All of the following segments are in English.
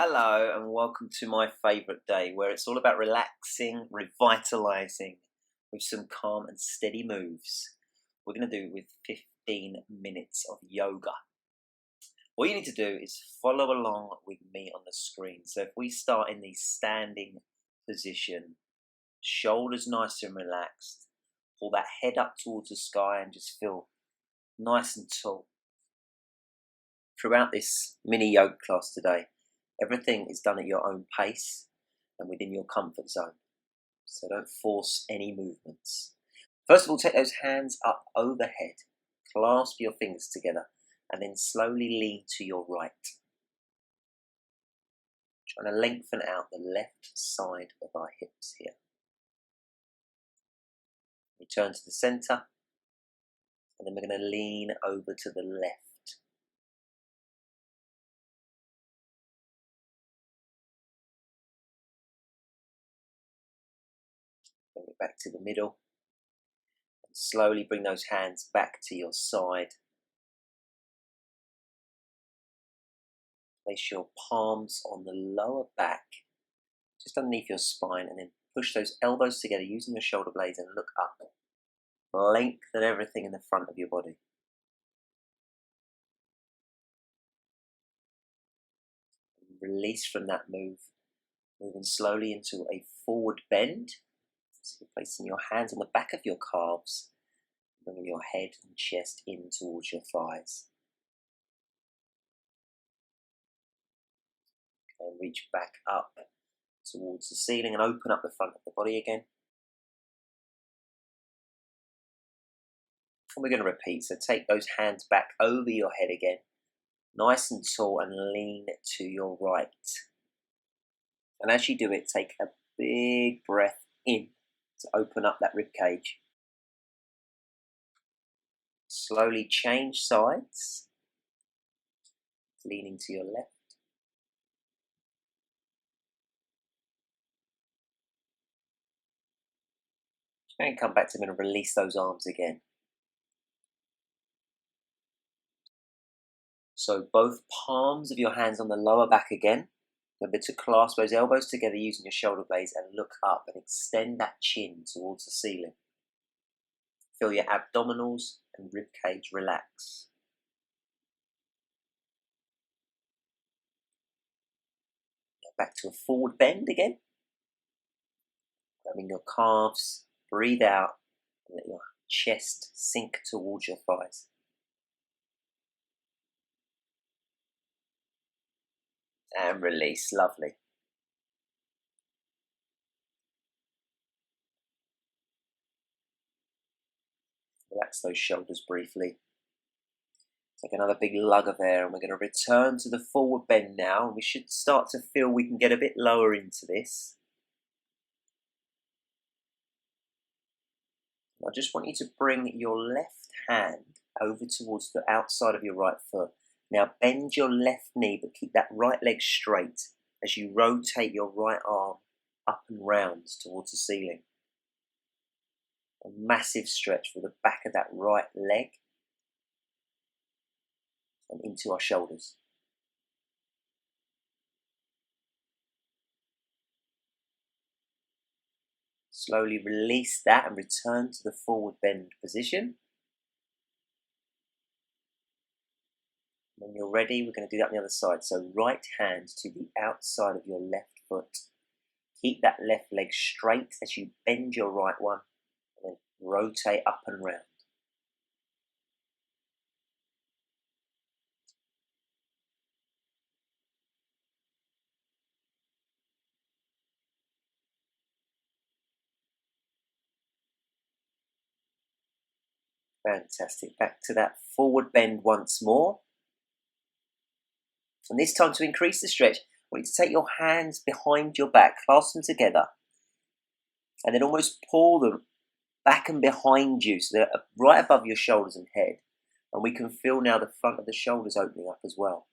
Hello and welcome to my favourite day where it's all about relaxing, revitalising with some calm and steady moves. We're going to do it with 15 minutes of yoga. All you need to do is follow along with me on the screen. So if we start in the standing position, shoulders nice and relaxed, pull that head up towards the sky and just feel nice and tall. Throughout this mini yoga class today, everything is done at your own pace and within your comfort zone. So don't force any movements. First of all, take those hands up overhead, clasp your fingers together, and then slowly lean to your right. Trying to lengthen out the left side of our hips here. Return to the center, and then we're going to lean over to the left. Bring it back to the middle. And slowly bring those hands back to your side. Place your palms on the lower back, just underneath your spine, and then push those elbows together using your shoulder blades and look up. Lengthen everything in the front of your body. Release from that move, moving slowly into a forward bend. So you're placing your hands on the back of your calves, bringing your head and chest in towards your thighs. And reach back up towards the ceiling and open up the front of the body again. And we're going to repeat, so take those hands back over your head again, nice and tall, and lean to your right. And as you do it, take a big breath in to open up that rib cage. Slowly change sides, leaning to your left. And come back to me and release those arms again. So both palms of your hands on the lower back again. Remember to clasp those elbows together using your shoulder blades and look up and extend that chin towards the ceiling. Feel your abdominals and rib cage relax. Get back to a forward bend again. Grabbing your calves, breathe out and let your chest sink towards your thighs. And release, lovely. Relax those shoulders briefly. Take another big lug of air and we're going to return to the forward bend now. And we should start to feel we can get a bit lower into this. I just want you to bring your left hand over towards the outside of your right foot. Now bend your left knee but keep that right leg straight as you rotate your right arm up and round towards the ceiling. A massive stretch for the back of that right leg and into our shoulders. Slowly release that and return to the forward bend position. When you're ready, we're going to do that on the other side. So right hand to the outside of your left foot. Keep that left leg straight as you bend your right one and then rotate up and round. Fantastic. Back to that forward bend once more. And this time, to increase the stretch, I want you to take your hands behind your back, clasp them together, and then almost pull them back and behind you so they're right above your shoulders and head. And we can feel now the front of the shoulders opening up as well.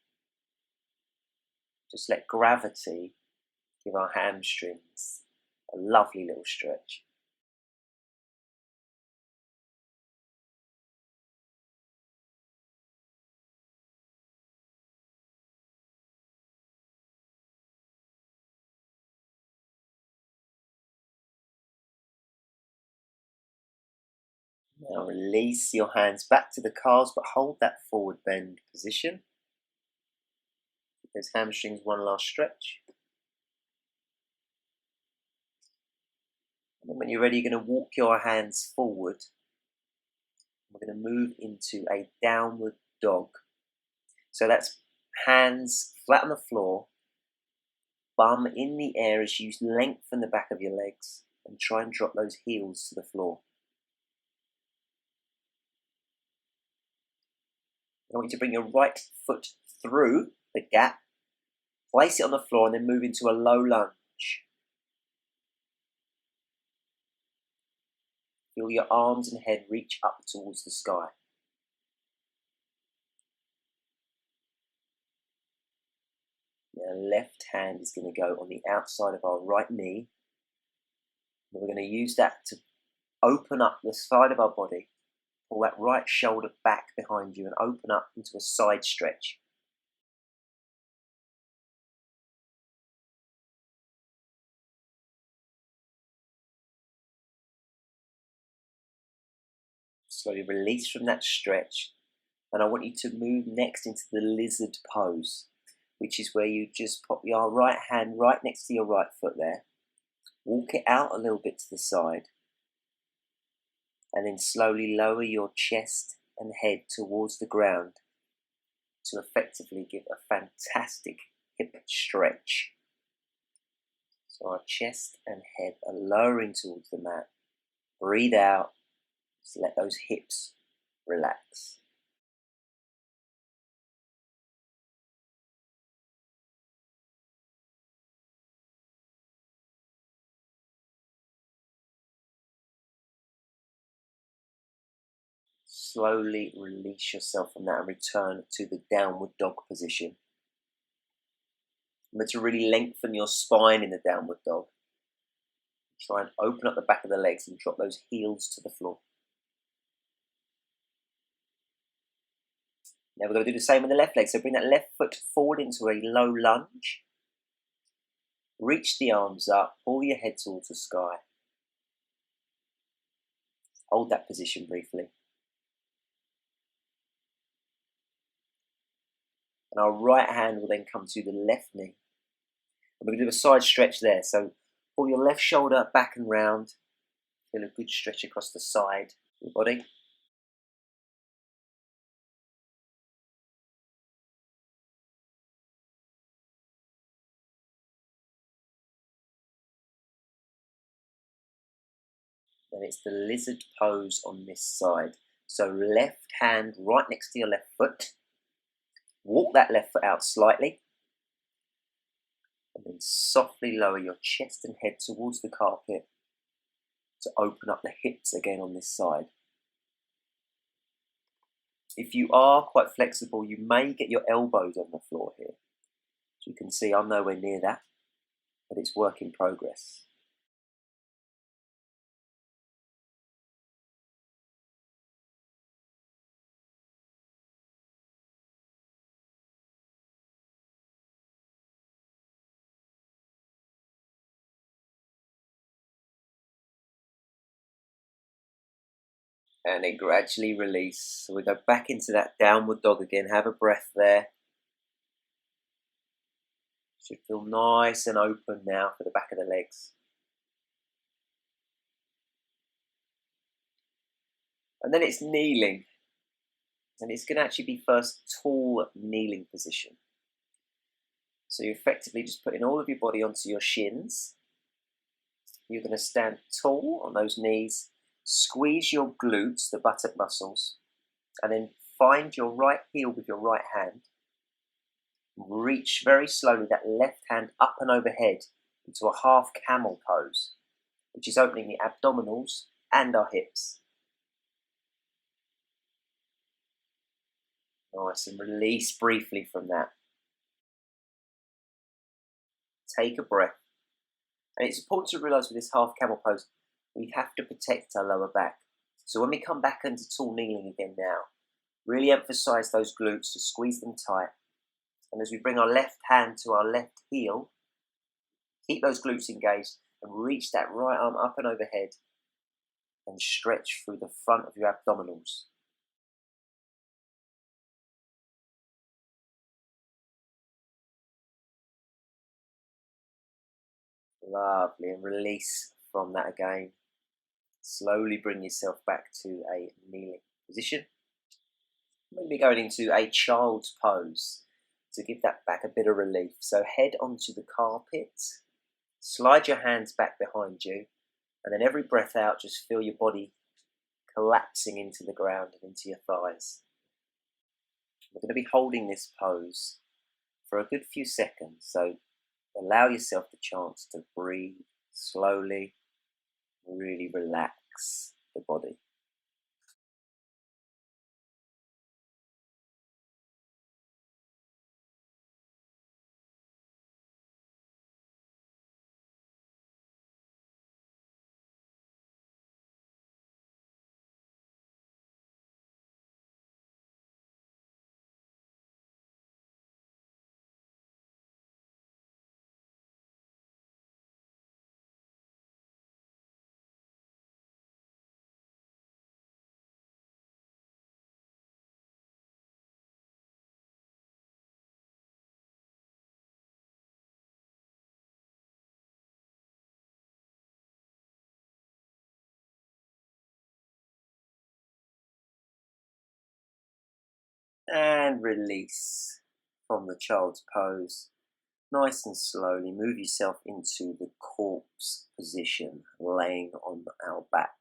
Just let gravity give our hamstrings a lovely little stretch. Now release your hands back to the calves, but hold that forward bend position. Give those hamstrings one last stretch. And when you're ready, you're going to walk your hands forward. We're going to move into a downward dog. So that's hands flat on the floor, bum in the air as you lengthen the back of your legs and try and drop those heels to the floor. I want you to bring your right foot through the gap, place it on the floor, and then move into a low lunge. Feel your arms and head reach up towards the sky. Now left hand is going to go on the outside of our right knee. And we're going to use that to open up the side of our body. Pull that right shoulder back behind you and open up into a side stretch. Slowly release from that stretch, and I want you to move next into the lizard pose, which is where you just pop your right hand right next to your right foot there, walk it out a little bit to the side, and then slowly lower your chest and head towards the ground to effectively give a fantastic hip stretch. So our chest and head are lowering towards the mat. Breathe out. Just let those hips relax. Slowly release yourself from that and return to the downward dog position. Remember to really lengthen your spine in the downward dog. Try and open up the back of the legs and drop those heels to the floor. Now we're going to do the same with the left leg. So bring that left foot forward into a low lunge. Reach the arms up, pull your head towards the sky. Hold that position briefly. And our right hand will then come to the left knee. And we're going to do a side stretch there. So pull your left shoulder back and round. Feel a good stretch across the side of your body. Then it's the lizard pose on this side. So left hand right next to your left foot. Walk that left foot out slightly. And then softly lower your chest and head towards the carpet to open up the hips again on this side. If you are quite flexible, you may get your elbows on the floor here. As you can see, I'm nowhere near that, but it's work in progress. And then gradually release. So we go back into that downward dog again. Have a breath there. Should feel nice and open now for the back of the legs. And then it's kneeling. And it's going to actually be first tall kneeling position. So you're effectively just putting all of your body onto your shins. You're going to stand tall on those knees. Squeeze your glutes, the buttock muscles, and then find your right heel with your right hand. Reach very slowly that left hand up and overhead into a half camel pose, which is opening the abdominals and our hips. Nice, and release briefly from that. Take a breath. And it's important to realise with this half camel pose, we have to protect our lower back. So when we come back into tall kneeling again now, really emphasise those glutes to squeeze them tight. And as we bring our left hand to our left heel, keep those glutes engaged and reach that right arm up and overhead. and stretch through the front of your abdominals. Lovely, and release from that again. Slowly bring yourself back to a kneeling position. Maybe going into a child's pose to give that back a bit of relief. So head onto the carpet, slide your hands back behind you, and then every breath out, just feel your body collapsing into the ground and into your thighs. We're going to be holding this pose for a good few seconds, so allow yourself the chance to breathe slowly, really relax the body. And release from the child's pose. Nice and slowly move yourself into the corpse position, laying on our back.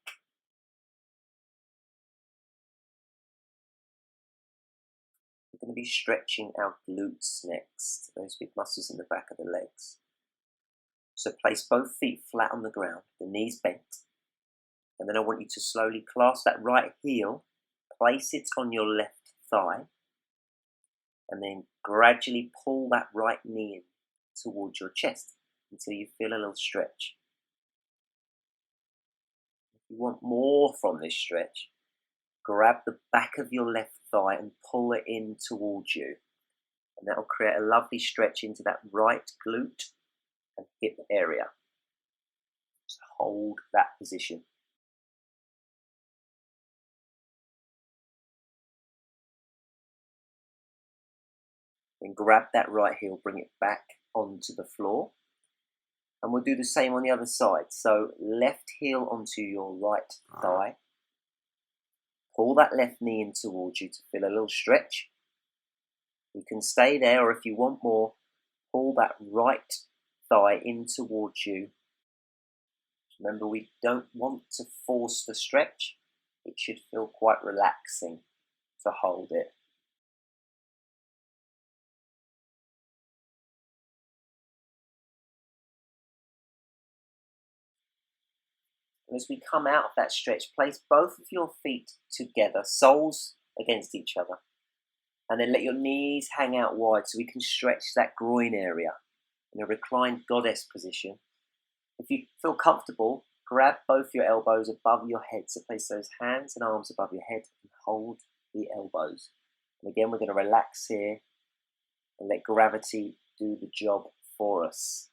We're going to be stretching our glutes next, those big muscles in the back of the legs. So place both feet flat on the ground, the knees bent, and then I want you to slowly clasp that right heel, place it on your left thigh, and then gradually pull that right knee in towards your chest until you feel a little stretch. If you want more from this stretch, grab the back of your left thigh and pull it in towards you. And that will create a lovely stretch into that right glute and hip area. So hold that position. Then grab that right heel, bring it back onto the floor. And we'll do the same on the other side. So left heel onto your right thigh. Pull that left knee in towards you to feel a little stretch. You can stay there, or if you want more, pull that right thigh in towards you. Remember, we don't want to force the stretch. It should feel quite relaxing to hold it. And as we come out of that stretch, place both of your feet together, soles against each other. And then let your knees hang out wide so we can stretch that groin area in a reclined goddess position. If you feel comfortable, grab both your elbows above your head. So place those hands and arms above your head and hold the elbows. And again, we're going to relax here and let gravity do the job for us.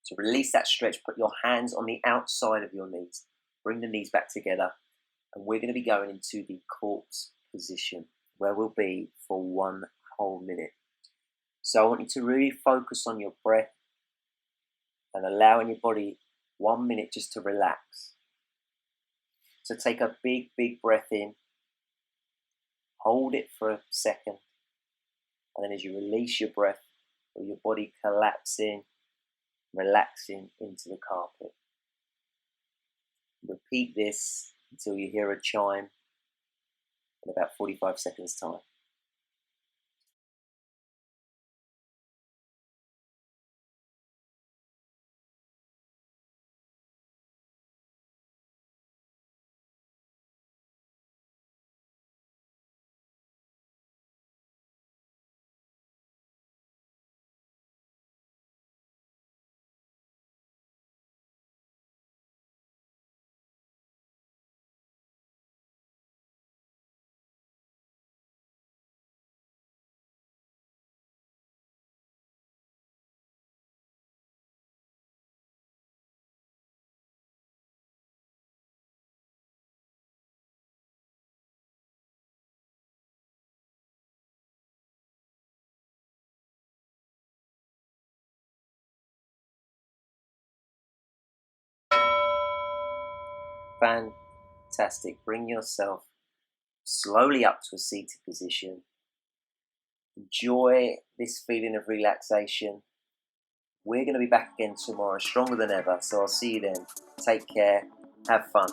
To release that stretch, put your hands on the outside of your knees. Bring the knees back together. And we're going to be going into the corpse position, where we'll be for 1 whole minute. So I want you to really focus on your breath and allowing your body 1 minute just to relax. So take a big, big breath in. Hold it for a second. And then as you release your breath, feel your body collapsing, relaxing into the carpet. Repeat this until you hear a chime in about 45 seconds time. Fantastic. Bring yourself slowly up to a seated position. Enjoy this feeling of relaxation. We're going to be back again tomorrow, stronger than ever. So I'll see you then. Take care. Have fun.